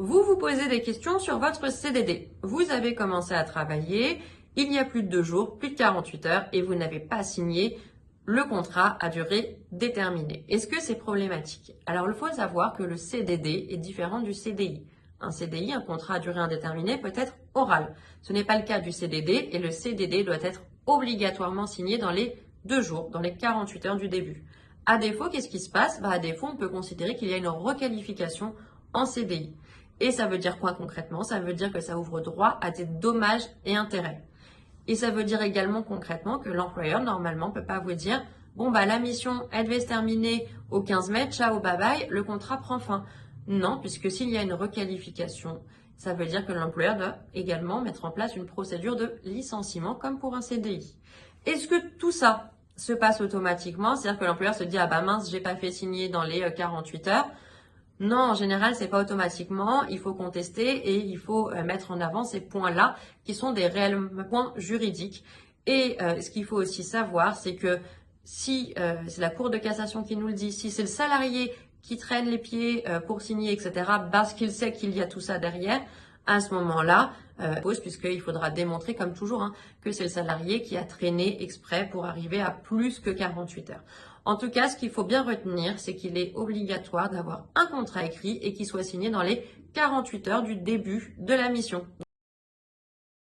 Vous vous posez des questions sur votre CDD. Vous avez commencé à travailler il y a plus de 2 jours, plus de 48 heures et vous n'avez pas signé le contrat à durée déterminée. Est-ce que c'est problématique? Alors, il faut savoir que le CDD est différent du CDI. Un CDI, un contrat à durée indéterminée, peut être oral. Ce n'est pas le cas du CDD et le CDD doit être obligatoirement signé dans les 2 jours, dans les 48 heures du début. À défaut, qu'est-ce qui se passe? À défaut, on peut considérer qu'il y a une requalification en CDI. Et ça veut dire quoi concrètement? Ça veut dire que ça ouvre droit à des dommages et intérêts. Et ça veut dire également concrètement que l'employeur, normalement, ne peut pas vous dire « Bon, la mission, elle devait se terminer au 15 mai, ciao, bye bye, le contrat prend fin. » Non, puisque s'il y a une requalification, ça veut dire que l'employeur doit également mettre en place une procédure de licenciement comme pour un CDI. Est-ce que tout ça se passe automatiquement? C'est-à-dire que l'employeur se dit « Ah mince, j'ai pas fait signer dans les 48 heures. » Non, en général, c'est pas automatiquement. Il faut contester et il faut mettre en avant ces points-là qui sont des réels points juridiques. Et ce qu'il faut aussi savoir, c'est que si c'est la Cour de cassation qui nous le dit, si c'est le salarié qui traîne les pieds pour signer, etc., parce qu'il sait qu'il y a tout ça derrière, à ce moment-là, puisqu'il faudra démontrer, comme toujours, que c'est le salarié qui a traîné exprès pour arriver à plus que 48 heures. En tout cas, ce qu'il faut bien retenir, c'est qu'il est obligatoire d'avoir un contrat écrit et qu'il soit signé dans les 48 heures du début de la mission.